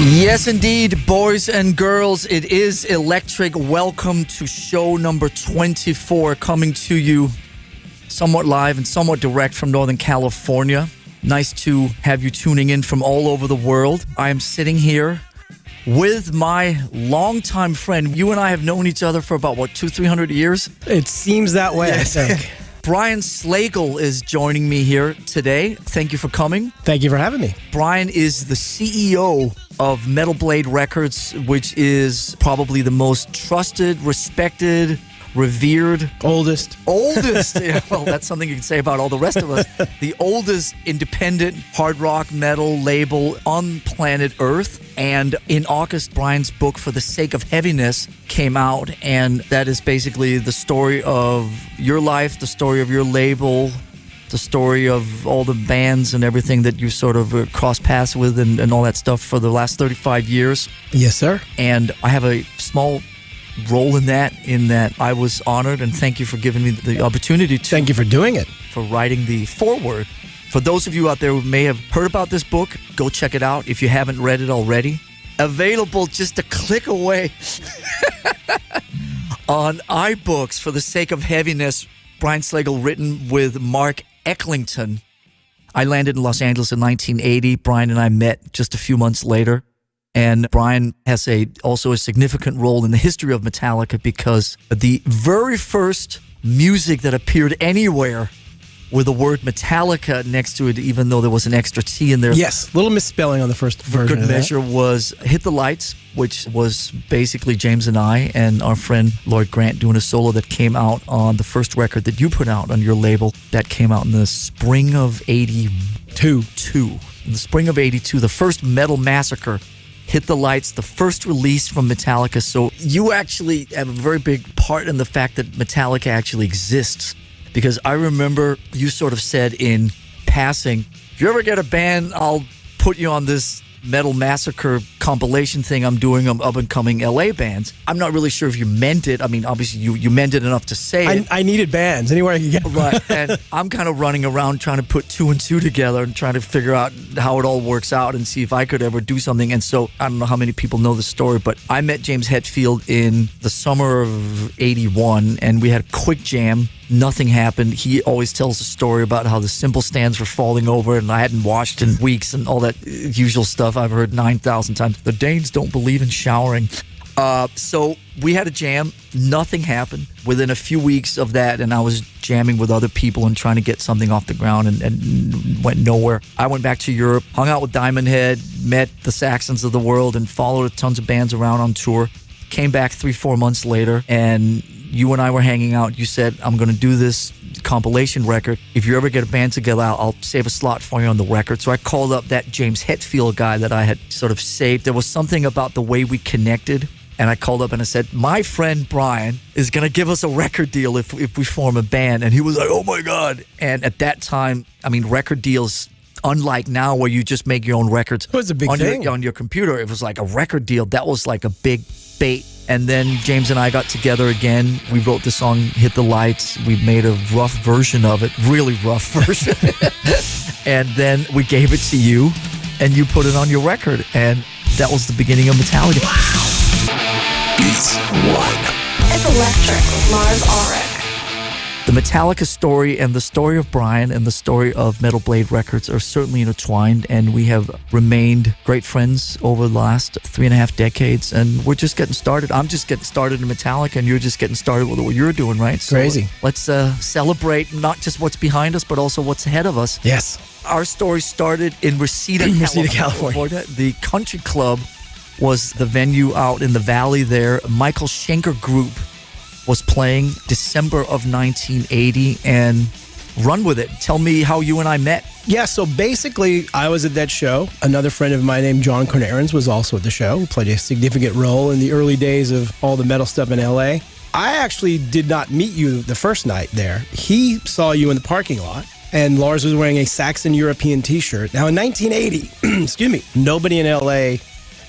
Yes, indeed, boys and girls, it is electric. Welcome to show number 24, coming to you somewhat live and somewhat direct from Northern California. Nice to have you tuning in from all over the world. I am sitting here with my longtime friend. You and I have known each other for about, 200-300 years? It seems that way, I think. Brian Slagel is joining me here today. Thank you for coming. Thank you for having me. Brian is the CEO of Metal Blade Records, which is probably the most trusted, respected, revered... Oldest. Yeah, well, that's something you can say about all the rest of us. The oldest independent hard rock metal label on planet Earth. And in August, Brian's book, For the Sake of Heaviness, came out. And that is basically the story of your life, the story of your label, the story of all the bands and everything that you sort of crossed paths with and all that stuff for the last 35 years. Yes, sir. And I have a small role in that I was honored, and thank you for giving me the opportunity to. Thank you for doing it. For writing the foreword. For those of you out there who may have heard about this book, go check it out if you haven't read it already. Available just a click away on iBooks. For the Sake of Heaviness, Brian Slagel, written with Mark Ecklington. I landed in Los Angeles in 1980. Brian and I met just a few months later. And Brian has also a significant role in the history of Metallica because the very first music that appeared anywhere with the word Metallica next to it, even though there was an extra T in there. Yes, little misspelling on the first version. Good measure was Hit the Lights, which was basically James and I and our friend Lloyd Grant doing a solo that came out on the first record that you put out on your label. That came out in the spring of 82. In the spring of 82, the first metal Massacre. Hit the Lights, the first release from Metallica. So you actually have a very big part in the fact that Metallica actually exists. Because I remember you sort of said in passing, if you ever get a band, I'll put you on this Metal Massacre compilation thing I'm doing of up-and-coming LA bands. I'm not really sure if you meant it. I mean, obviously you meant it enough to say it. I needed bands anywhere I could get. Right, and I'm kind of running around trying to put two and two together and trying to figure out how it all works out and see if I could ever do something. And so I don't know how many people know the story, but I met James Hetfield in the summer of 81, and we had a quick jam. Nothing happened. He always tells a story about how the cymbal stands were falling over and I hadn't washed in weeks and all that usual stuff I've heard 9,000 times. The Danes don't believe in showering. So we had a jam. Nothing happened. Within a few weeks of that, and I was jamming with other people and trying to get something off the ground and went nowhere. I went back to Europe, hung out with Diamond Head, met the Saxons of the world, and followed tons of bands around on tour. Came back 3-4 months later, and you and I were hanging out. You said, I'm going to do this compilation record. If you ever get a band together, I'll save a slot for you on the record. So I called up that James Hetfield guy that I had sort of saved. There was something about the way we connected. And I called up and I said, my friend Brian is going to give us a record deal if we form a band. And he was like, oh my God. And at that time, I mean, record deals, unlike now where you just make your own records. It was a big thing. On your computer. It was like a record deal. That was like a big bait. And then James and I got together again. We wrote the song Hit the Lights. We made a rough version of it, really rough version. And then we gave it to you, and you put it on your record. And that was the beginning of Metallica. Wow. Beats one. It's electric with Lars, Ulrich. The Metallica story and the story of Brian and the story of Metal Blade Records are certainly intertwined, and we have remained great friends over the last 3.5 decades, and we're just getting started. I'm just getting started in Metallica, and you're just getting started with what you're doing, right? So crazy. Let's celebrate not just what's behind us, but also what's ahead of us. Yes. Our story started in Reseda, California. The country club was the venue out in the valley there. Michael Schenker Group was playing December of 1980, and run with it. Tell me how you and I met. Yeah, so basically, I was at that show. Another friend of mine named John Cornarens was also at the show, who played a significant role in the early days of all the metal stuff in LA. I actually did not meet you the first night there. He saw you in the parking lot, and Lars was wearing a Saxon European t-shirt. Now, in 1980, excuse me, nobody in LA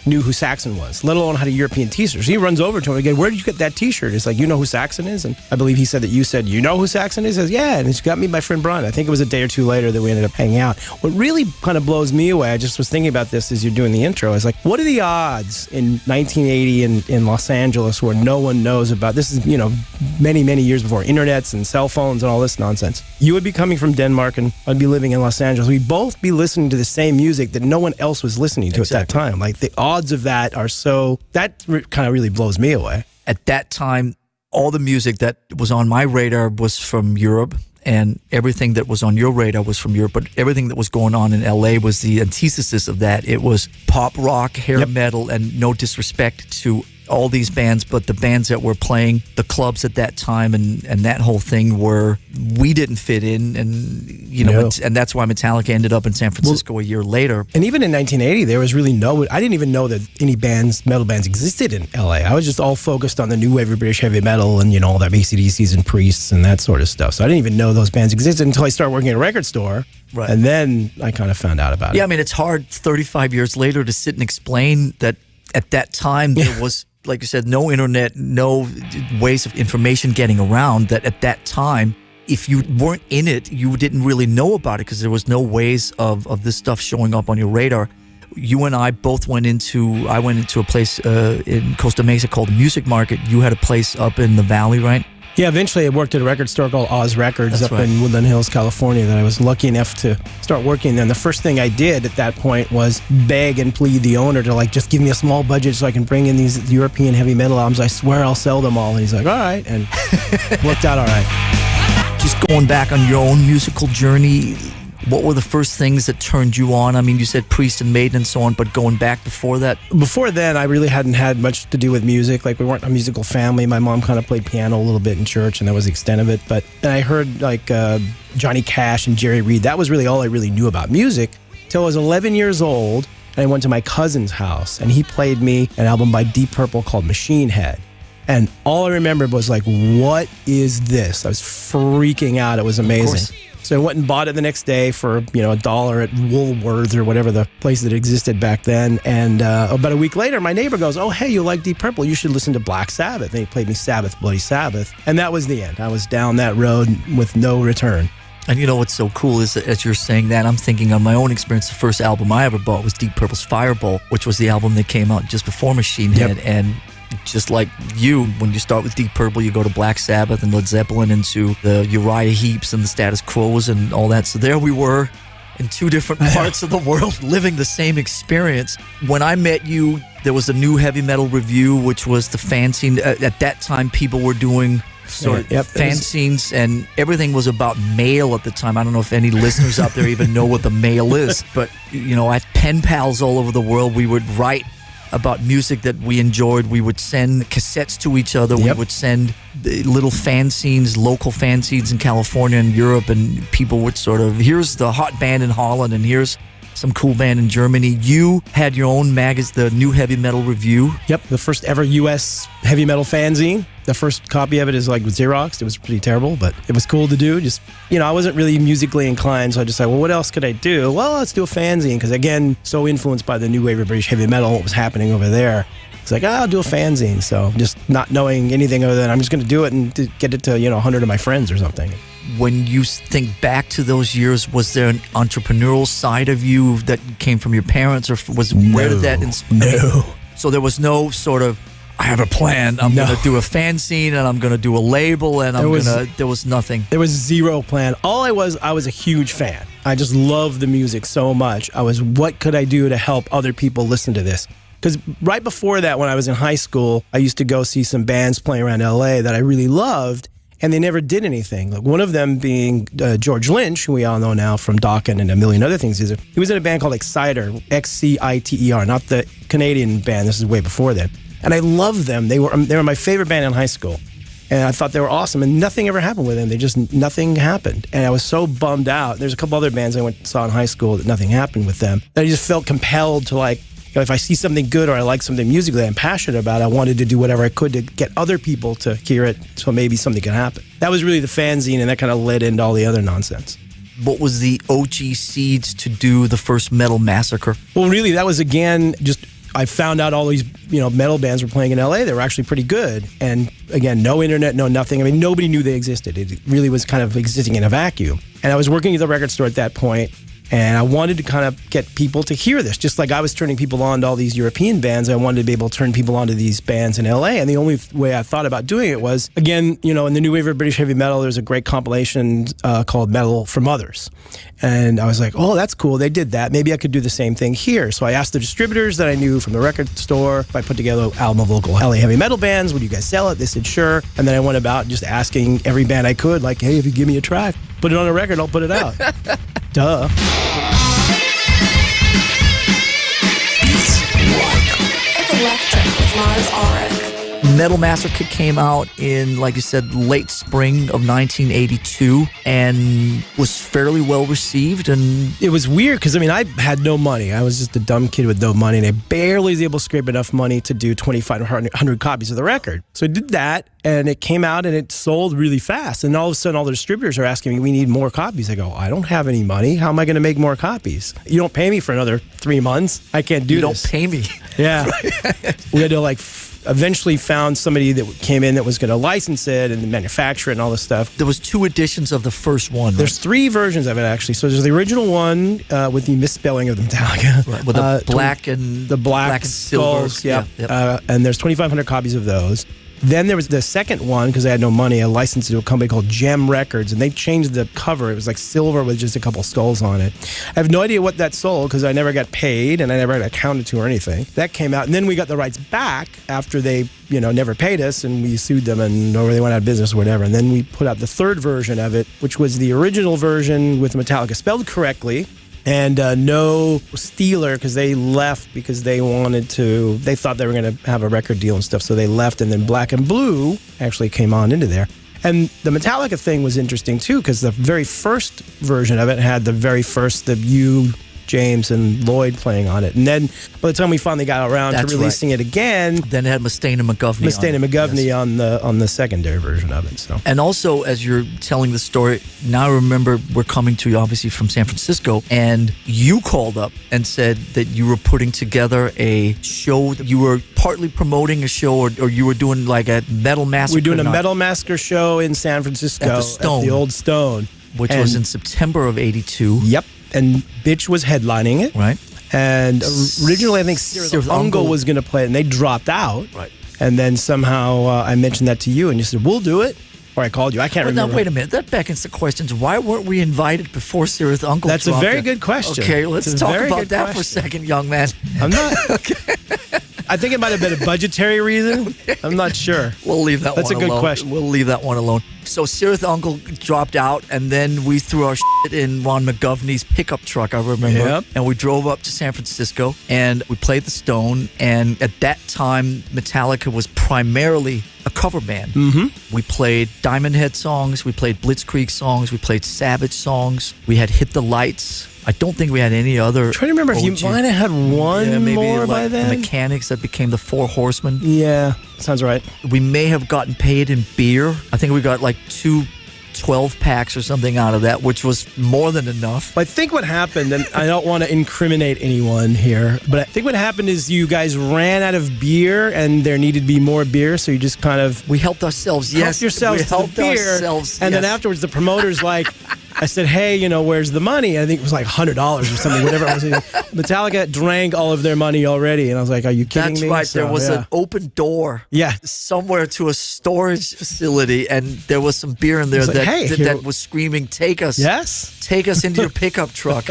knew who Saxon was, let alone had a European t-shirt. So he runs over to him again, where did you get that t-shirt? It's like, you know who Saxon is? And I believe he said that you said, you know who Saxon is? He says, yeah, and he's got me my friend Brian. I think it was a day or two later that we ended up hanging out. What really kind of blows me away, I just was thinking about this as you're doing the intro, is like, what are the odds in 1980 in Los Angeles where no one knows about, this is, many, many years before internets and cell phones and all this nonsense. You would be coming from Denmark and I'd be living in Los Angeles. We'd both be listening to the same music that no one else was listening to at that time. Like the odds of that are so, that kind of really blows me away. At that time, all the music that was on my radar was from Europe, and everything that was on your radar was from Europe, but everything that was going on in LA was the antithesis of that. It was pop rock, hair metal, and no disrespect to all these bands, but the bands that were playing the clubs at that time and that whole thing we didn't fit in, and and that's why Metallica ended up in San Francisco a year later. And even in 1980, there was really I didn't even know that any metal bands existed in LA. I was just all focused on the new wave of British heavy metal and, all that AC/DCs and Priests and that sort of stuff. So I didn't even know those bands existed until I started working at a record store. Right. And then I kind of found out about it. Yeah, I mean, it's hard 35 years later to sit and explain that at that time there was, like you said, no internet, no ways of information getting around, that at that time, if you weren't in it, you didn't really know about it because there was no ways of this stuff showing up on your radar. You and I both I went into a place in Costa Mesa called the Music Market. You had a place up in the valley, right? Yeah, eventually I worked at a record store called Oz Records That's up right. in Woodland Hills, California, that I was lucky enough to start working there. And the first thing I did at that point was beg and plead the owner to just give me a small budget so I can bring in these European heavy metal albums. I swear I'll sell them all. And he's like, all right. And worked out all right. Just going back on your own musical journey, what were the first things that turned you on? I mean, you said Priest and Maiden and so on, but going back before that? Before then, I really hadn't had much to do with music. Like, we weren't a musical family. My mom kind of played piano a little bit in church, and that was the extent of it. But then I heard, Johnny Cash and Jerry Reed. That was really all I really knew about music till I was 11 years old, and I went to my cousin's house, and he played me an album by Deep Purple called Machine Head. And all I remembered was what is this? I was freaking out. It was amazing. So I went and bought it the next day for, $1 at Woolworths or whatever the place that existed back then. And about a week later, my neighbor goes, oh, hey, you like Deep Purple? You should listen to Black Sabbath. And he played me Sabbath, Bloody Sabbath. And that was the end. I was down that road with no return. And you know what's so cool is that as you're saying that, I'm thinking on my own experience. The first album I ever bought was Deep Purple's Fireball, which was the album that came out just before Machine Head. Yep. And just like you, when you start with Deep Purple, you go to Black Sabbath and Led Zeppelin into the Uriah Heeps and the Status Quos and all that. So there we were in two different parts of the world living the same experience. When I met you, there was a new heavy metal review, which was the fanzine. At that time, people were doing fanzines, and everything was about mail at the time. I don't know if any listeners out there even know what the mail is, but I had pen pals all over the world. We would write about music that we enjoyed. We would send cassettes to each other. We would send little fanzines, local fanzines in California and Europe, and people would sort of, here's the hot band in Holland, and here's some cool band in Germany. You had your own magazine, the New Heavy Metal Review. Yep, the first ever U.S. heavy metal fanzine. The first copy of it is Xeroxed. It was pretty terrible, but it was cool to do. Just, I wasn't really musically inclined, so I decided, well, what else could I do? Well, let's do a fanzine, because again, so influenced by the new wave of British heavy metal and what was happening over there. It's like, I'll do a fanzine. So just not knowing anything other than I'm just going to do it and get it to, 100 of my friends or something. When you think back to those years, was there an entrepreneurial side of you that came from your parents, or where did that inspire? No. So there was no sort of, I have a plan. I'm going to do a fanzine and I'm going to do a label and there was nothing. There was zero plan. I was a huge fan. I just loved the music so much. What could I do to help other people listen to this? Because right before that, when I was in high school, I used to go see some bands playing around LA that I really loved, and they never did anything. Like one of them being George Lynch, who we all know now from Dokken and a million other things. He was in a band called Exciter, Xciter, not the Canadian band. This is way before then. And I loved them. They were my favorite band in high school. And I thought they were awesome. And nothing ever happened with them. Nothing happened. And I was so bummed out. There's a couple other bands I saw in high school that nothing happened with them. And I just felt compelled to if I see something good or I like something musically I'm passionate about, I wanted to do whatever I could to get other people to hear it so maybe something could happen. That was really the fanzine, and that kind of led into all the other nonsense. What was the OG seeds to do the first Metal Massacre? Well, really, that was, again, just I found out all these, metal bands were playing in LA. They were actually pretty good. And again, no internet, no nothing. I mean, nobody knew they existed. It really was kind of existing in a vacuum. And I was working at the record store at that point, and I wanted to kind of get people to hear this. Just like I was turning people on to all these European bands, I wanted to be able to turn people on to these bands in LA. And the only way I thought about doing it was, again, in the new wave of British heavy metal, there's a great compilation called Metal from Others. And I was like, oh, that's cool. They did that. Maybe I could do the same thing here. So I asked the distributors that I knew from the record store if I put together an album of local LA heavy metal bands, would you guys sell it? They said, sure. And then I went about just asking every band I could, like, hey, if you give me a track, put it on a record, I'll put it out. Duh. It's Electric with Lars, Ulrich. Metal Massacre came out in, like you said, late spring of 1982 and was fairly well received. And it was weird because, I had no money. I was just a dumb kid with no money, and I barely was able to scrape enough money to do 2,500 copies of the record. So I did that, and it came out, and it sold really fast. And all of a sudden, all the distributors are asking me, we need more copies. I go, I don't have any money. How am I going to make more copies? You don't pay me for another 3 months. I can't do you this. don't pay me. Yeah. We had to, eventually found somebody that came in that was going to license it and manufacture it and all this stuff. There was 2 editions of the first one. Right? There's 3 versions of it, actually. So there's the original one with the misspelling of the Metallica. Right, with the black and the black and silver. skulls. Yep. And there's 2,500 copies of those. Then there was the second one, because I had no money. I licensed it to a company called Gem Records, and they changed the cover. It was like silver with just a couple skulls on it. I have no idea what that sold, because I never got paid, and I never got accounted to or anything. That came out, and then we got the rights back after they, never paid us, and we sued them, or they went out of business or whatever. And then we put out the third version of it, which was the original version with Metallica spelled correctly. And no Steeler, because they left because they thought they were going to have a record deal and stuff, so they left. And then Black and Blue actually came on into there. And the Metallica thing was interesting, too, because the very first version of it had you, James, and Lloyd playing on it. And then by the time we finally got around to releasing it again, then it had Mustaine and McGovney on the secondary version of it. So, and also, as you're telling the story, now I remember we're coming to you obviously from San Francisco, and you called up and said that you were putting together a show. You were partly promoting a show, or you were doing like a Metal Massacre. We're doing a Metal Massacre show in San Francisco at the Old Stone, which was in September of '82. Yep. And Bitch was headlining it. Right. And originally, I think Cirith Ungol was going to play it, and they dropped out. Right. And then somehow I mentioned that to you, and you said, we'll do it. Or I called you. I can't remember. Now, wait a minute. That beckons the questions. Why weren't we invited before Cirith Ungol? That's a very good question. Okay, let's talk about that for a second, young man. I'm not. Okay. I think it might have been a budgetary reason. Okay. I'm not sure. We'll leave that That's one alone. That's a good question. We'll leave that one alone. So Cirith Ungol dropped out, and then we threw our shit in Ron McGovney's pickup truck, I remember. Yep. And we drove up to San Francisco, and we played the Stone. And at that time, Metallica was primarily a cover band. Mm-hmm. We played Diamond Head songs, we played Blitzkrieg songs, we played Savage songs, we had Hit the Lights. I don't think we had any other. I'm trying to remember if you might have had one more by then. The Mechanics that became the Four Horsemen. Yeah, sounds right. We may have gotten paid in beer. I think we got like 2 12-packs or something out of that, which was more than enough. I think what happened, and I don't want to incriminate anyone here, but I think what happened is you guys ran out of beer and there needed to be more beer, so you just kind of... We helped ourselves, yes. Helped yourselves we to helped the beer, ourselves, and then afterwards the promoter's like... I said, hey, where's the money? I think it was like $100 or something, whatever it was. Metallica drank all of their money already. And I was like, are you kidding me? That's right. So, there was an open door somewhere to a storage facility, and there was some beer in there that was screaming, take us. Yes. Take us into your pickup truck.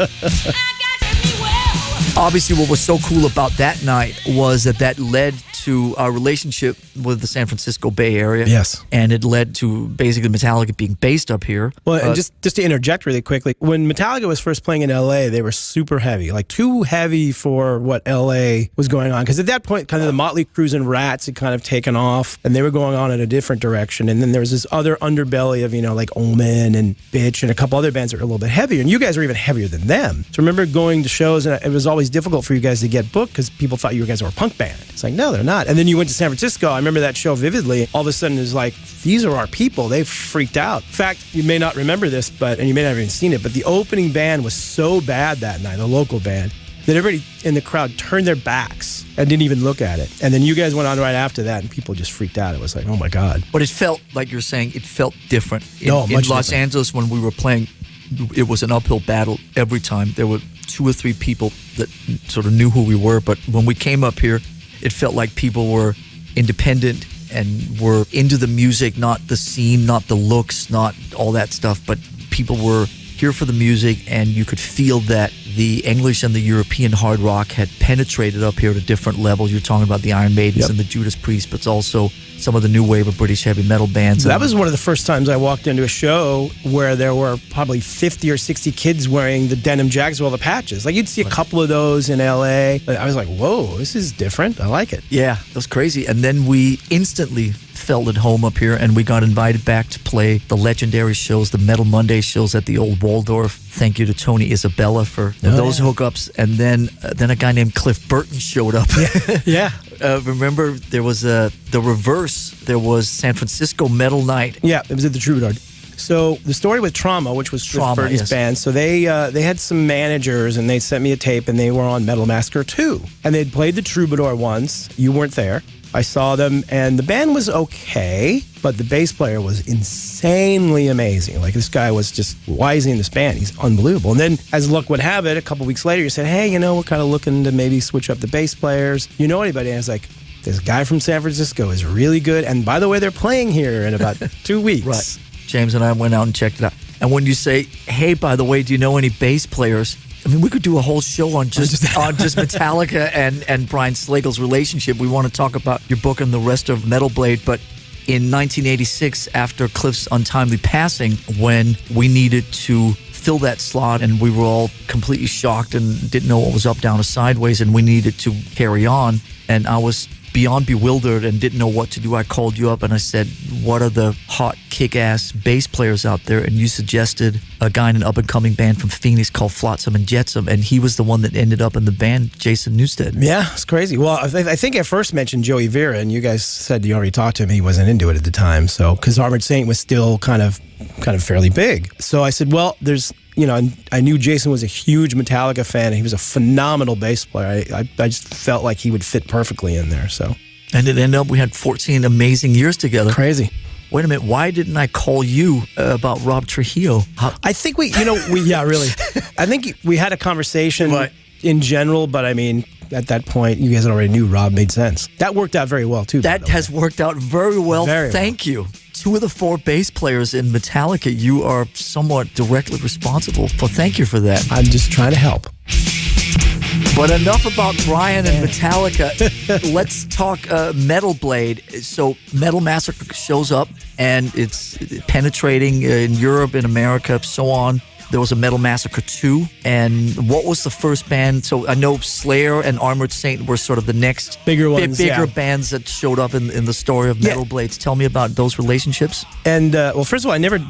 Obviously, what was so cool about that night was that led to our relationship with the San Francisco Bay Area. Yes. And it led to basically Metallica being based up here. Well, and just to interject really quickly, when Metallica was first playing in LA, they were super heavy, like too heavy for what LA was going on. Because at that point, kind of the Motley Crues and Rats had kind of taken off, and they were going on in a different direction. And then there was this other underbelly of, like Omen and Bitch and a couple other bands that were a little bit heavier. And you guys were even heavier than them. So I remember going to shows, and it was always difficult for you guys to get booked because people thought you guys were a punk band. It's like, no, they're not. And then you went to San Francisco. I remember that show vividly. All of a sudden, it's like, these are our people. They freaked out. In fact, you may not remember this, and you may not have even seen it, but the opening band was so bad that night, the local band, Then everybody in the crowd turned their backs and didn't even look at it. And then you guys went on right after that, and people just freaked out. It was like, oh my God. But it felt, like you're saying, it felt different. In much Los different. Angeles, when we were playing, it was an uphill battle every time. There were 2 or 3 people that sort of knew who we were. But when we came up here, it felt like people were independent and were into the music, not the scene, not the looks, not all that stuff. But people were here for the music, and you could feel that the English and the European hard rock had penetrated up here at a different level. You're talking about the Iron Maidens and the Judas Priest, but also some of the new wave of British heavy metal bands. So that was one of the first times I walked into a show where there were probably 50 or 60 kids wearing the denim jackets with all the patches. Like, you'd see a couple of those in LA. I was like, whoa, this is different. I like it. Yeah, that was crazy. And then we instantly felt at home up here, and we got invited back to play the legendary shows, the Metal Monday shows at the old Waldorf. Thank you to Tony Isabella for those hookups. And then a guy named Cliff Burton showed up. Yeah. Remember, there was the reverse. There was San Francisco Metal Night. Yeah, it was at the Troubadour. So the story with Trauma, which was Cliff Burton's band, so they had some managers, and they sent me a tape, and they were on Metal Massacre 2. And they'd played the Troubadour once. You weren't there. I saw them, and the band was okay, but the bass player was insanely amazing. Like, this guy was just, why is he in this band? He's unbelievable. And then, as luck would have it, a couple weeks later, you said, hey, we're kind of looking to maybe switch up the bass players. You know anybody? And I was like, this guy from San Francisco is really good. And by the way, they're playing here in about 2 weeks. Right. James and I went out and checked it out. And when you say, hey, by the way, do you know any bass players? I mean, we could do a whole show on just Metallica and Brian Slagel's relationship. We want to talk about your book and the rest of Metal Blade, but in 1986, after Cliff's untimely passing, when we needed to fill that slot and we were all completely shocked and didn't know what was up, down, or sideways, and we needed to carry on, and I was beyond bewildered and didn't know what to do, I called you up and I said, what are the hot, kick-ass bass players out there? And you suggested a guy in an up-and-coming band from Phoenix called Flotsam and Jetsam, and he was the one that ended up in the band, Jason Newsted. Yeah, it's crazy. Well, I think I first mentioned Joey Vera, and you guys said you already talked to him. He wasn't into it at the time, so because Armored Saint was still kind of fairly big. So I said, well, there's... I knew Jason was a huge Metallica fan, and he was a phenomenal bass player. I just felt like he would fit perfectly in there. So, and it ended up we had 14 amazing years together. Crazy. Wait a minute, why didn't I call you about Rob Trujillo? I think yeah, really. I think we had a conversation in general, but I mean, at that point, you guys already knew Rob made sense. That worked out very well, too. That has worked out very well. Thank you. 2 of the 4 bass players in Metallica, you are somewhat directly responsible for. Thank you for that. I'm just trying to help. But enough about Brian and Metallica. Let's talk Metal Blade. So Metal Massacre shows up, and it's penetrating in Europe, in America, so on. There was a Metal Massacre 2. And what was the first band? So I know Slayer and Armored Saint were sort of the next bigger ones, bigger bands that showed up in the story of Metal Blades. Tell me about those relationships. And, well, first of all, I never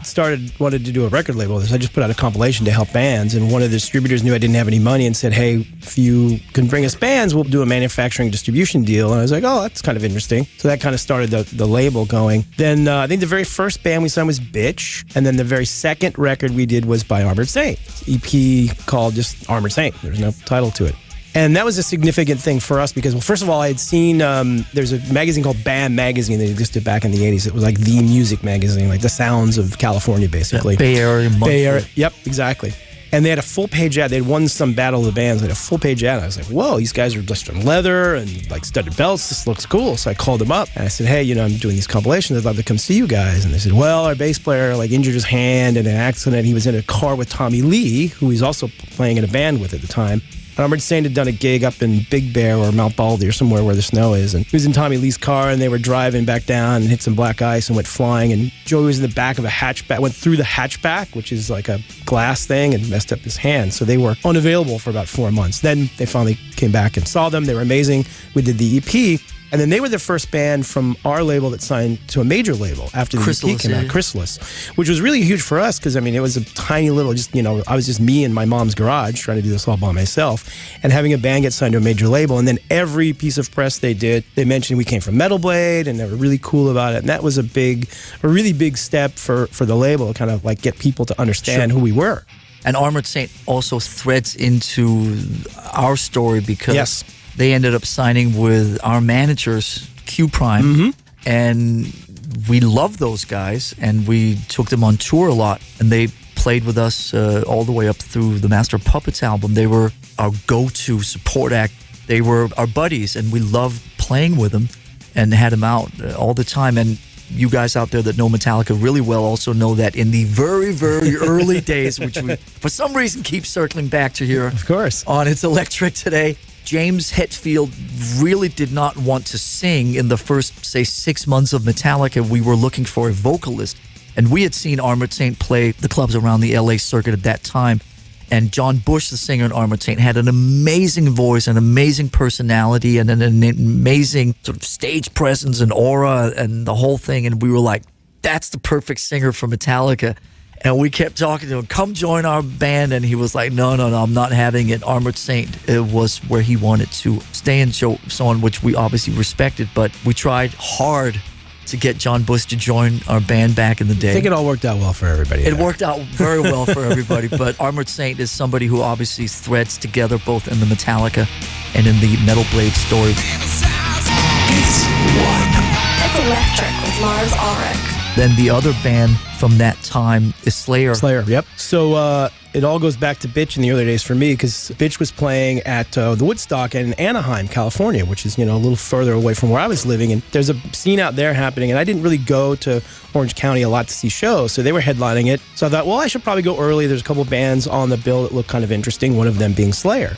wanted to do a record label with this. I just put out a compilation to help bands. And one of the distributors knew I didn't have any money and said, hey, if you can bring us bands, we'll do a manufacturing distribution deal. And I was like, oh, that's kind of interesting. So that kind of started the label going. Then I think the very first band we signed was Bitch. And then the very second record we did was by Armored Saint. EP called just Armored Saint. There's no title to it. And that was a significant thing for us because, well, first of all, I had seen there's a magazine called BAM Magazine that existed back in the 80s. It was like the music magazine, like the sounds of California, basically. Yeah, Bay Area monthly. Bay Area, yep, exactly. And they had a full-page ad. They'd won some Battle of the Bands. They had a full-page ad. I was like, whoa, these guys are dressed in leather and like studded belts. This looks cool. So I called them up and I said, hey, I'm doing these compilations. I'd love to come see you guys. And they said, well, our bass player injured his hand in an accident. He was in a car with Tommy Lee, who he's also playing in a band with at the time. Armored Saint had done a gig up in Big Bear or Mount Baldy or somewhere where the snow is. And he was in Tommy Lee's car, and they were driving back down and hit some black ice and went flying. And Joey was in the back of a hatchback, went through the hatchback, which is like a glass thing, and messed up his hand. So they were unavailable for about 4 months. Then they finally came back and saw them. They were amazing. We did the EP. And then they were the first band from our label that signed to a major label after the EP came out, Chrysalis, which was really huge for us because, it was a tiny little, I was just me in my mom's garage trying to do this all by myself. And having a band get signed to a major label, and then every piece of press they did, they mentioned we came from Metal Blade, and they were really cool about it. And that was a really big step for the label to kind of like get people to understand who we were. And Armored Saint also threads into our story because Yes. they ended up signing with our managers, Q Prime, and we loved those guys, and we took them on tour a lot, and they played with us all the way up through the Master of Puppets album. They were our go-to support act. They were our buddies, and we loved playing with them and had them out all the time. And you guys out there that know Metallica really well also know that in the very, very early days, which we, for some reason, keep circling back to here. Of course. On It's Electric today, James Hetfield really did not want to sing in the first, say, 6 months of Metallica. We were looking for a vocalist. And we had seen Armored Saint play the clubs around the LA circuit at that time. And John Bush, the singer in Armored Saint, had an amazing voice, an amazing personality, and an amazing sort of stage presence and aura and the whole thing. And we were like, that's the perfect singer for Metallica. And we kept talking to him, come join our band. And he was like, no, I'm not having it. Armored Saint, it was where he wanted to stay and show someone, which we obviously respected. But we tried hard to get John Bush to join our band back in the day. I think it all worked out well for everybody. It worked out very well for everybody, but Armored Saint is somebody who obviously threads together both in the Metallica and in the Metal Blade story. Beats One. It's Electric with Lars Ulrich. Then the other band from that time is Slayer. Slayer, yep. So it all goes back to Bitch in the early days for me, because Bitch was playing at the Woodstock in Anaheim, California, which is, a little further away from where I was living. And there's a scene out there happening, and I didn't really go to Orange County a lot to see shows, so they were headlining it. So I thought, well, I should probably go early. There's a couple bands on the bill that look kind of interesting, one of them being Slayer.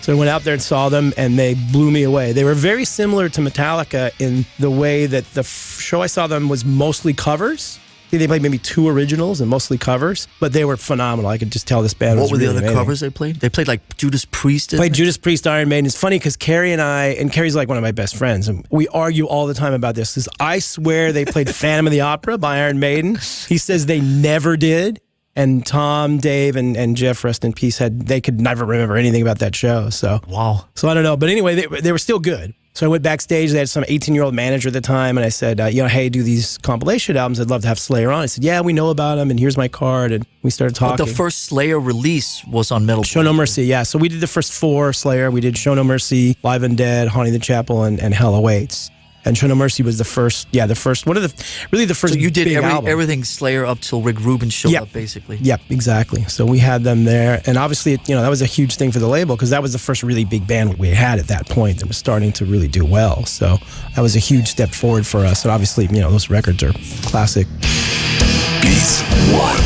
So I went out there and saw them, and they blew me away. They were very similar to Metallica in the way that the show I saw them was mostly covers. They played maybe 2 originals and mostly covers, but they were phenomenal. I could just tell this band was What were really the other amazing. covers they played? They played like Judas Priest. Played Judas Priest, Iron Maiden. It's funny because Carrie and Carrie's like one of my best friends, and we argue all the time about this. Because I swear they played Phantom of the Opera by Iron Maiden. He says they never did. And Tom, Dave, and Jeff, rest in peace, they could never remember anything about that show. So Wow. So I don't know. But anyway, they were still good. So I went backstage. They had some 18-year-old manager at the time, and I said, hey, do these compilation albums. I'd love to have Slayer on. I said, yeah, we know about them, and here's my card. And we started talking. But the first Slayer release was on Metal Show Blade. No Mercy, yeah. So we did the first 4 Slayer. We did Show No Mercy, Live and Dead, Haunting the Chapel, and Hell Awaits. And Show No Mercy was the first, one of the first So you did big album. everything Slayer up till Rick Rubin showed up, basically. Yep, exactly. So we had them there. And obviously, that was a huge thing for the label, because that was the first really big band we had at that point that was starting to really do well. So that was a huge step forward for us. And obviously, those records are classic. Beats One.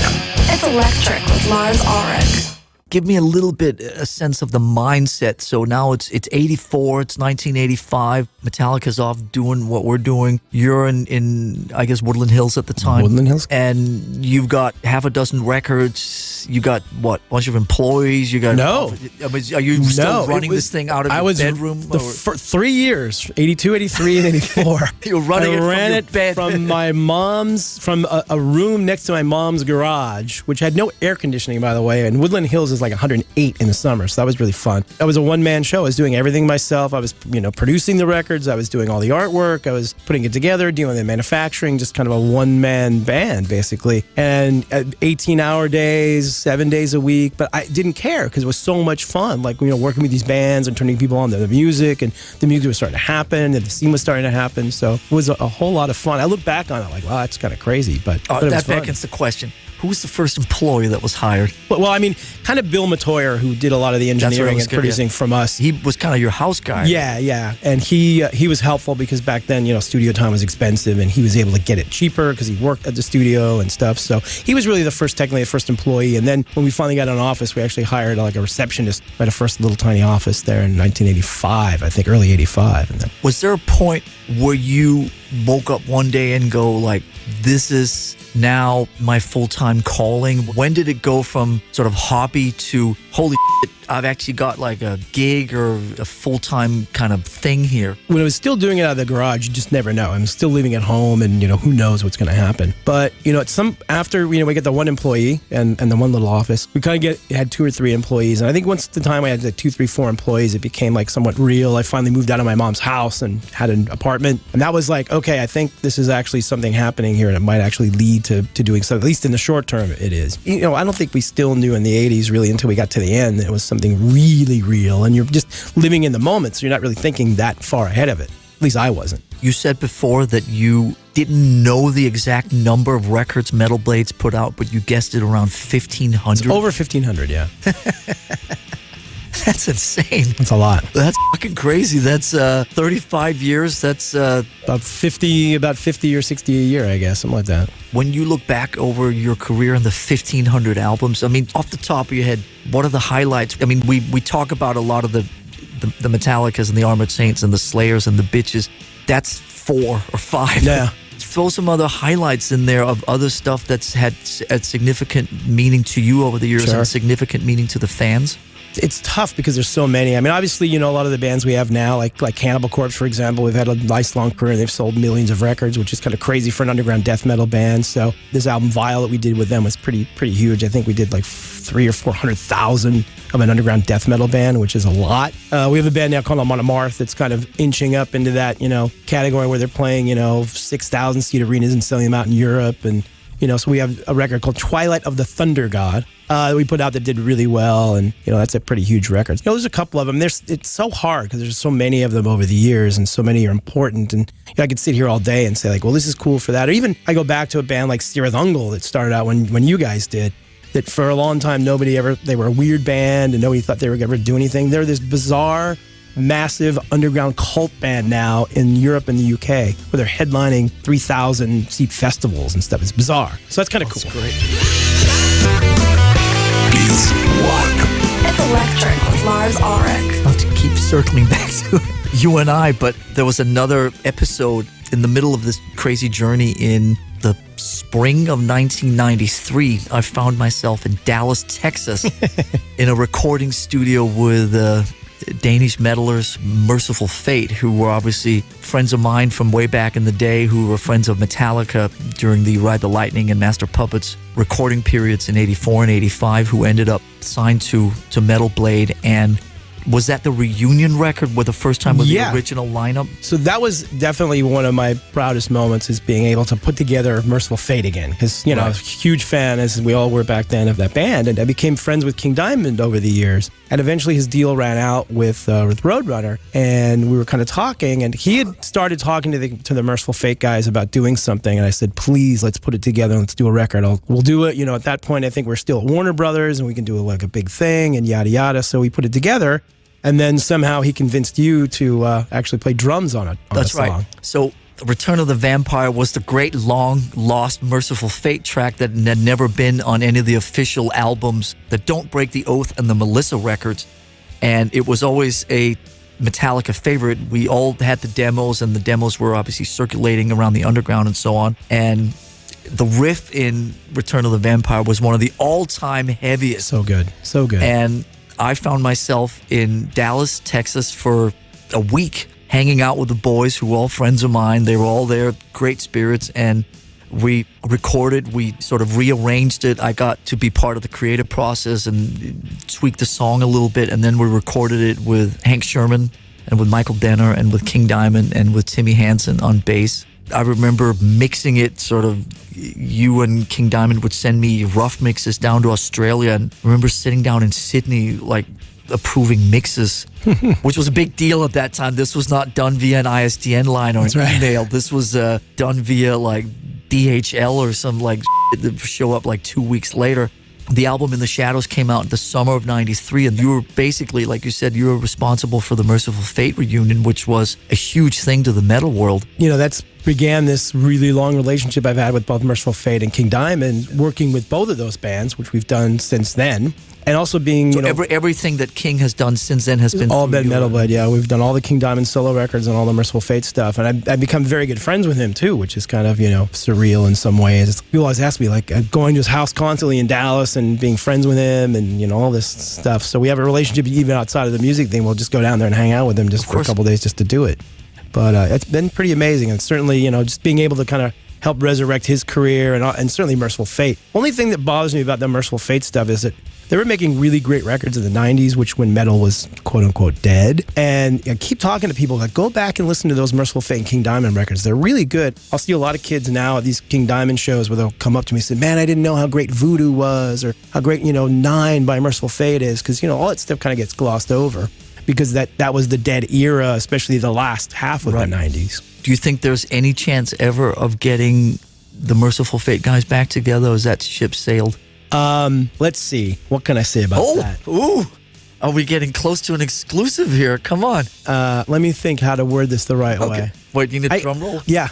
It's Electric with Lars Ulrich. Give me a sense of the mindset. So now it's 84, it's 1985. Metallica's off doing what we're doing. You're in I guess, Woodland Hills at the time. Woodland Hills. And you've got half a dozen records. You got, what, bunch of employees? You got No. I mean, are you still running this thing out of your bedroom? For 3 years, 82, 83, and 84. You were running it from ran your it bed. from my mom's, from a room next to my mom's garage, which had no air conditioning, by the way. And Woodland Hills is like 108 in the summer, so that was really fun. That was a one-man show. I was doing everything myself. I was, producing the records. I was doing all the artwork. I was putting it together, doing the manufacturing, just kind of a one-man band, basically. And 18-hour days, 7 days a week, but I didn't care because it was so much fun, like, working with these bands and turning people on to the music, and the music was starting to happen, and the scene was starting to happen, so it was a whole lot of fun. I look back on it like, wow, that's kind of crazy, but it was that fun. beckons the question. Who was the first employee that was hired? Well, I mean, kind of Bill Matoyer, who did a lot of the engineering and producing from us. He was kind of your house guy. Yeah. And he was helpful because back then, studio time was expensive, and he was able to get it cheaper because he worked at the studio and stuff. So he was really technically the first employee. And then when we finally got an office, we actually hired like a receptionist at a first little tiny office there in 1985, I think, early 85. And then, was there a point where you woke up one day and go like, this is now my full-time calling? When did it go from sort of hobby to, holy shit, I've actually got like a gig or a full-time kind of thing here. When I was still doing it out of the garage, you just never know. I'm still living at home, and who knows what's going to happen. But after we get the one employee and the one little office, we kind of had 2 or 3 employees, and I think once the time I had like 2, 3, 4 employees, it became like somewhat real. I finally moved out of my mom's house and had an apartment, and that was like, okay, I think this is actually something happening here, and it might actually lead to doing something. At least in the short term, it is. I don't think we still knew in the 80s really until we got to the end that it was something really real, and you're just living in the moment, so you're not really thinking that far ahead of it. At least I wasn't. You said before that you didn't know the exact number of records Metal Blades put out, but you guessed it around 1,500. It's over 1,500, yeah. That's insane. That's a lot. That's fucking crazy. That's 35 years. That's about 50 or 60 a year, I guess, something like that. When you look back over your career and the 1,500 albums, I mean, off the top of your head, what are the highlights? I mean, we talk about a lot of the Metallicas and the Armored Saints and the Slayers and the Bitches. That's 4 or 5. Yeah. Throw some other highlights in there of other stuff that's had a significant meaning to you over the years. Sure. And significant meaning to the fans. It's tough because there's so many. I mean, obviously, a lot of the bands we have now, like Cannibal Corpse, for example, we've had a nice long career. They've sold millions of records, which is kind of crazy for an underground death metal band. So this album Vile that we did with them was pretty huge. I think we did like 300,000 or 400,000 of an underground death metal band, which is a lot. We have a band now called Amon Amarth that's kind of inching up into that, category where they're playing, 6,000 seat arenas and selling them out in Europe. And, so we have a record called Twilight of the Thunder God that we put out that did really well. And, that's a pretty huge record. There's a couple of them. It's so hard because there's so many of them over the years and so many are important. And I could sit here all day and say like, well, this is cool for that. Or even I go back to a band like Stirithungal that started out when you guys did. That for a long time, they were a weird band and nobody thought they were going to ever do anything. They're this bizarre, massive underground cult band now in Europe and the UK where they're headlining 3,000 seat festivals and stuff. It's bizarre. So that's kind of cool. That's great. Beats 1. It's electric with Lars Ulrich. Not to keep circling back to you and I, but there was another episode in the middle of this crazy journey in the spring of 1993. I found myself in Dallas, Texas, in a recording studio with Danish metalers Mercyful Fate, who were obviously friends of mine from way back in the day, who were friends of Metallica during the Ride the Lightning and Master Puppets recording periods in 84 and 85, who ended up signed to Metal Blade. And was that the reunion record with the first time with the original lineup? So that was definitely one of my proudest moments, is being able to put together Mercyful Fate again. Because, I was a huge fan, as we all were back then, of that band. And I became friends with King Diamond over the years. And eventually his deal ran out with Roadrunner. And we were kind of talking. And he had started talking to the Mercyful Fate guys about doing something. And I said, please, let's put it together and let's do a record. We'll do it. At that point, I think we're still at Warner Brothers and we can do like a big thing and yada, yada. So we put it together. And then somehow he convinced you to actually play drums on it. That's right. So Return of the Vampire was the great long-lost Mercyful Fate track that had never been on any of the official albums, the Don't Break the Oath and the Melissa records. And it was always a Metallica favorite. We all had the demos, and the demos were obviously circulating around the underground and so on. And the riff in Return of the Vampire was one of the all-time heaviest. So good. So good. And I found myself in Dallas, Texas for a week, hanging out with the boys who were all friends of mine. They were all there, great spirits, and we recorded, we sort of rearranged it. I got to be part of the creative process and tweak the song a little bit, and then we recorded it with Hank Sherman and with Michael Denner and with King Diamond and with Timmy Hansen on bass. I remember mixing it, sort of, you and King Diamond would send me rough mixes down to Australia, and I remember sitting down in Sydney, like, approving mixes, which was a big deal at that time. This was not done via an ISDN line or an email. This was done via, like, DHL or some, like, that show up, like, 2 weeks later. The album In the Shadows came out in the summer of 93, and you were basically, like you said, you were responsible for the Mercyful Fate reunion, which was a huge thing to the metal world. That's began this really long relationship I've had with both Mercyful Fate and King Diamond, working with both of those bands, which we've done since then. And also being, So everything that King has done since then has been all through been your- Metal Blade, yeah. We've done all the King Diamond solo records and all the Mercyful Fate stuff. And I've become very good friends with him, too, which is kind of, surreal in some ways. People always ask me, like, going to his house constantly in Dallas and being friends with him and, all this stuff. So we have a relationship even outside of the music thing. We'll just go down there and hang out with him just for a couple days just to do it. But it's been pretty amazing. And certainly, just being able to kind of help resurrect his career and certainly Mercyful Fate. Only thing that bothers me about the Mercyful Fate stuff is that they were making really great records in the 90s, which when metal was quote-unquote dead. And I keep talking to people like, go back and listen to those Mercyful Fate and King Diamond records. They're really good. I'll see a lot of kids now at these King Diamond shows where they'll come up to me and say, man, I didn't know how great Voodoo was or how great, 9 by Mercyful Fate is. Because, all that stuff kind of gets glossed over because that was the dead era, especially the last half of the 90s. Do you think there's any chance ever of getting the Mercyful Fate guys back together, or is that ship sailed? Let's see. What can I say about that? Ooh. Are we getting close to an exclusive here? Come on. Let me think how to word this the right way. Wait, you need a drum roll? Yeah.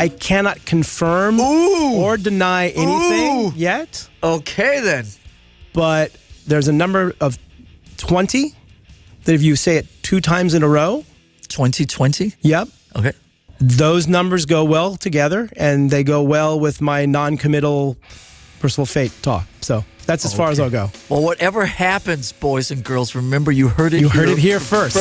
I cannot confirm or deny anything yet. Okay, then. But there's a number of 20 that if you say it 2 times in a row. 2020? Yep. Okay. Those numbers go well together, and they go well with my non-committal Mercyful Fate talk. So that's as far as I'll go. Well, whatever happens, boys and girls, remember you heard it. You heard it here first.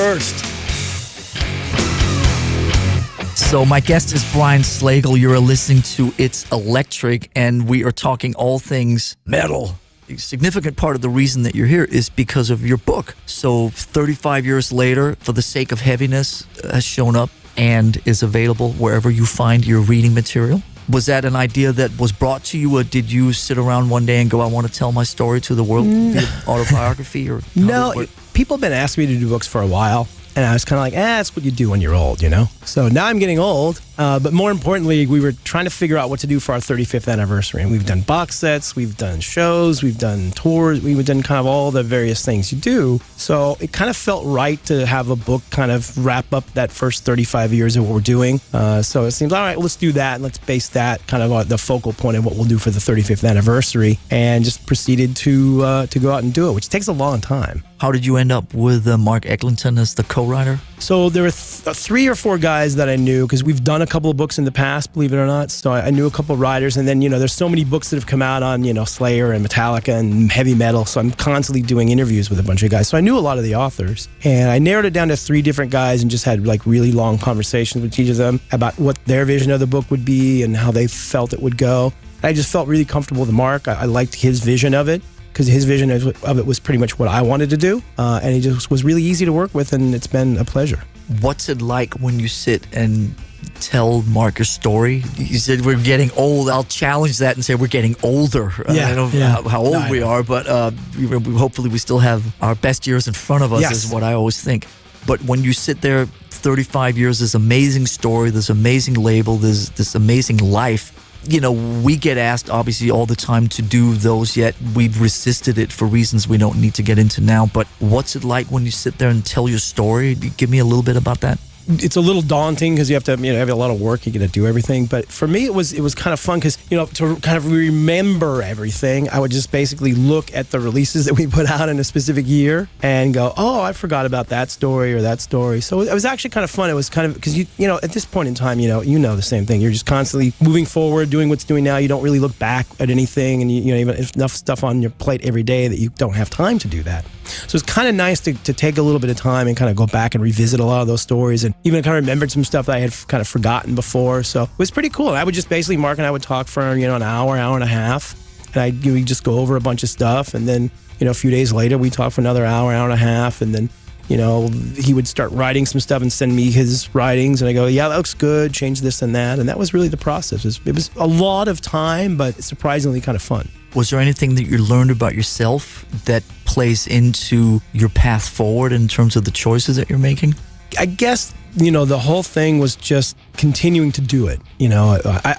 So my guest is Brian Slagel. You're listening to It's Electric, and we are talking all things metal. A significant part of the reason that you're here is because of your book. So 35 years later, For the Sake of Heaviness has shown up and is available wherever you find your reading material. Was that an idea that was brought to you, or did you sit around one day and go, I want to tell my story to the world via autobiography? Or No, people have been asking me to do books for a while. And I was kind of like, that's what you do when you're old, So now I'm getting old. But more importantly, we were trying to figure out what to do for our 35th anniversary. And we've done box sets, we've done shows, we've done tours, we've done kind of all the various things you do. So it kind of felt right to have a book kind of wrap up that first 35 years of what we're doing. So it seems, all right, well, let's do that. And let's base that kind of the focal point of what we'll do for the 35th anniversary. And just proceeded to go out and do it, which takes a long time. How did you end up with Mark Eglinton as the co-writer? So there were 3 or 4 guys that I knew because we've done a couple of books in the past, believe it or not. So I knew a couple of writers, and then there's so many books that have come out on Slayer and Metallica and heavy metal. So I'm constantly doing interviews with a bunch of guys. So I knew a lot of the authors, and I narrowed it down to 3 different guys and just had like really long conversations with each of them about what their vision of the book would be and how they felt it would go. I just felt really comfortable with Mark. I liked his vision of it, because his vision of it was pretty much what I wanted to do. And he just was really easy to work with, and it's been a pleasure. What's it like when you sit and tell Mark your story? You said we're getting old. I'll challenge that and say we're getting older. Yeah, I don't know how old we are, but hopefully we still have our best years in front of us, is what I always think. But when you sit there, 35 years, this amazing story, this amazing label, this amazing life, we get asked obviously all the time to do those, yet we've resisted it for reasons we don't need to get into now. But what's it like when you sit there and tell your story? Give me a little bit about that. It's a little daunting because you have to have a lot of work. You got to do everything. But for me, it was kind of fun because to kind of remember everything, I would just basically look at the releases that we put out in a specific year and go, oh, I forgot about that story or that story. So it was actually kind of fun. It was kind of because at this point in time, you know the same thing. You're just constantly moving forward, doing what's doing now. You don't really look back at anything, and even enough stuff on your plate every day that you don't have time to do that. So it's kind of nice to take a little bit of time and kind of go back and revisit a lot of those stories, and even kind of remembered some stuff that I had kind of forgotten before. So it was pretty cool. And I would just basically, Mark and I would talk for an hour and a half, and we'd just go over a bunch of stuff, and then a few days later we talk for another hour and a half, and then he would start writing some stuff and send me his writings, and I go, yeah, that looks good, change this and that. And that was really the process. It was a lot of time, but surprisingly kind of fun. Was there anything that you learned about yourself that plays into your path forward in terms of the choices that you're making? I guess, the whole thing was just continuing to do it.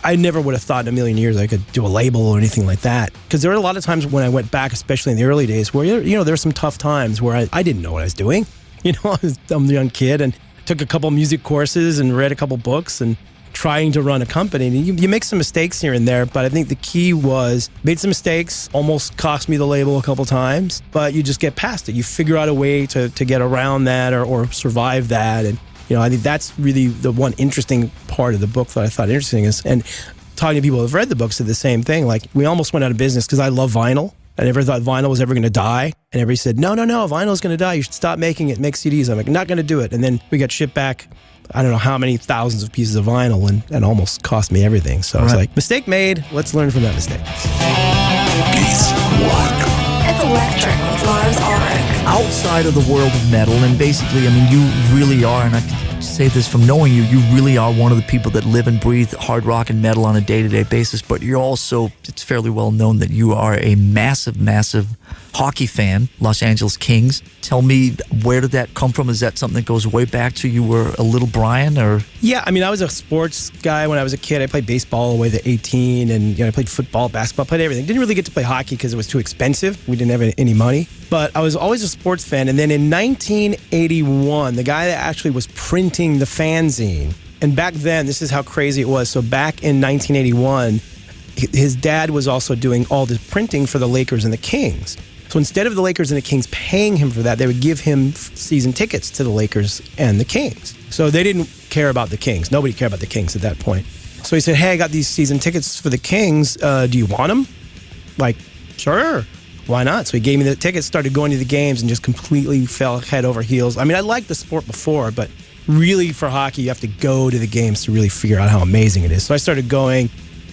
I never would have thought in a million years I could do a label or anything like that. Because there were a lot of times when I went back, especially in the early days, where, there were some tough times where I didn't know what I was doing. I was a young kid and took a couple music courses and read a couple books and trying to run a company. And you make some mistakes here and there, but I think the key was made some mistakes, almost cost me the label a couple times, but you just get past it. You figure out a way to get around that or survive that. And, I think that's really the one interesting part of the book that I thought interesting is, and talking to people who have read the books said the same thing. Like, we almost went out of business because I love vinyl. I never thought vinyl was ever going to die. And everybody said, no, vinyl is going to die. You should stop making it, make CDs. I'm like, not going to do it. And then we got shipped back, I don't know how many thousands of pieces of vinyl and almost cost me everything. So I was like, mistake made. Let's learn from that mistake. Piece 1. It's Electric with Lars Ulrich. Outside of the world of metal, and basically, you really are, and I can say this from knowing you really are one of the people that live and breathe hard rock and metal on a day-to-day basis, but you're also, it's fairly well known that you are a massive, massive hockey fan, Los Angeles Kings. Tell me, where did that come from? Is that something that goes way back to you were a little Brian, or? Yeah, I was a sports guy when I was a kid. I played baseball all the way to 18, and I played football, basketball, played everything. Didn't really get to play hockey because it was too expensive. We didn't have any money, but I was always a sports fan. And then in 1981, the guy that actually was printing the fanzine, and back then, this is how crazy it was. So back in 1981, his dad was also doing all the printing for the Lakers and the Kings. So instead of the Lakers and the Kings paying him for that, they would give him season tickets to the Lakers and the Kings. So they didn't care about the Kings. Nobody cared about the Kings at that point. So he said, hey, I got these season tickets for the Kings. Do you want them? Like, sure. Why not? So he gave me the tickets, started going to the games, and just completely fell head over heels. I liked the sport before, but really for hockey, you have to go to the games to really figure out how amazing it is. So I started going.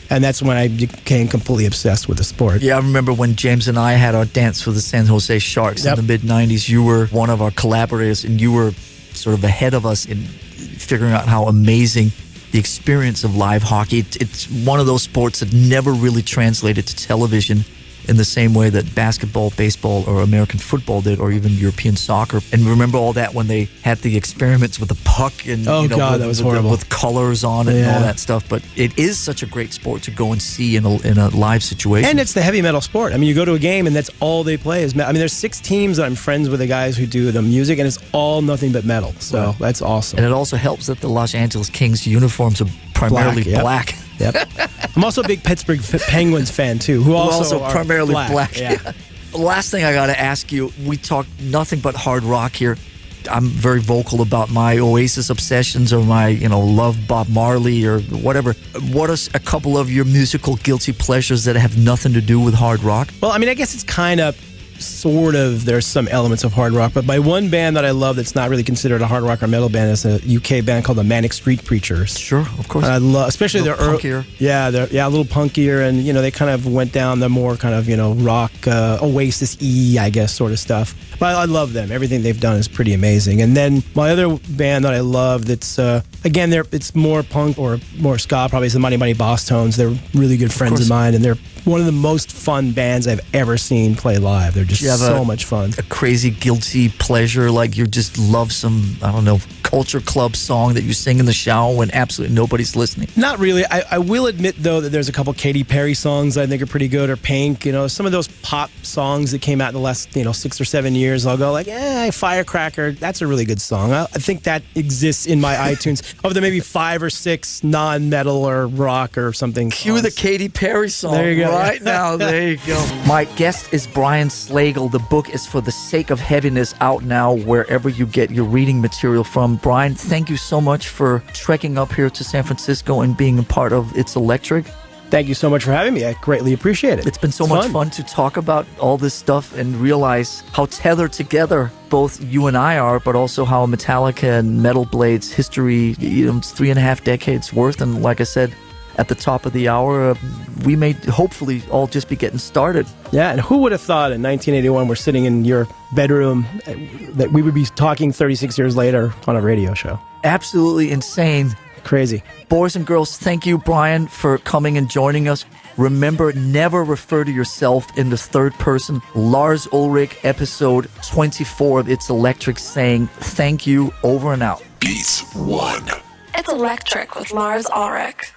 And that's when I became completely obsessed with the sport. Yeah, I remember when James and I had our dance for the San Jose Sharks in the mid-'90s. You were one of our collaborators, and you were sort of ahead of us in figuring out how amazing the experience of live hockey. It's one of those sports that never really translated to television in the same way that basketball, baseball, or American football did, or even European soccer. And remember all that when they had the experiments with the puck and that was horrible. With colors on it and all that stuff. But it is such a great sport to go and see in a live situation. And it's the heavy metal sport. You go to a game and that's all they play is metal. There's 6 teams that I'm friends with, the guys who do the music, and it's all nothing but metal. So that's awesome. And it also helps that the Los Angeles Kings uniforms are primarily black. Yep. I'm also a big Pittsburgh Penguins fan too, who also are primarily black. Yeah. Last thing I got to ask you, we talk nothing but hard rock here. I'm very vocal about my Oasis obsessions or my, love Bob Marley or whatever. What are a couple of your musical guilty pleasures that have nothing to do with hard rock? Well, I guess it's kind of sort of, there's some elements of hard rock, but by one band that I love that's not really considered a hard rock or metal band is a UK band called the Manic Street Preachers. Sure, of course. And I love, especially their punkier. They're a little punkier, and they kind of went down the more kind of rock Oasis-y, I guess, sort of stuff. But I love them. Everything they've done is pretty amazing. And then my other band that I love that's again, it's more punk or more ska, probably, is the Mighty Mighty Boss Tones. They're really good friends of mine, and they're one of the most fun bands I've ever seen play live. They're just so much fun. A crazy guilty pleasure, like you just love some, I don't know, culture club song that you sing in the shower when absolutely nobody's listening? Not really. I will admit, though, that there's a couple Katy Perry songs that I think are pretty good, or Pink. Some of those pop songs that came out in the last 6 or 7 years, I'll go like, Firecracker, that's a really good song. I think that exists in my iTunes. Of the maybe 5 or 6 non-metal or rock or something. Cue the Katy Perry song. There you go. Right now, there you go. My guest is Brian Slagel. The book is For the Sake of Heaviness, out now wherever you get your reading material from. Brian, thank you so much for trekking up here to San Francisco and being a part of It's Electric. Thank you so much for having me. I greatly appreciate it. It's been so much fun to talk about all this stuff and realize how tethered together both you and I are, but also how Metallica and Metal Blade's history, it's 3.5 decades worth. And like I said, at the top of the hour, we may hopefully all just be getting started. Yeah, and who would have thought in 1981 we're sitting in your bedroom that we would be talking 36 years later on a radio show? Absolutely insane. Crazy. Boys and girls, thank you, Brian, for coming and joining us. Remember, never refer to yourself in the third person. Lars Ulrich, episode 24 of It's Electric, saying thank you, over and out. Piece 1. It's Electric with Lars Ulrich.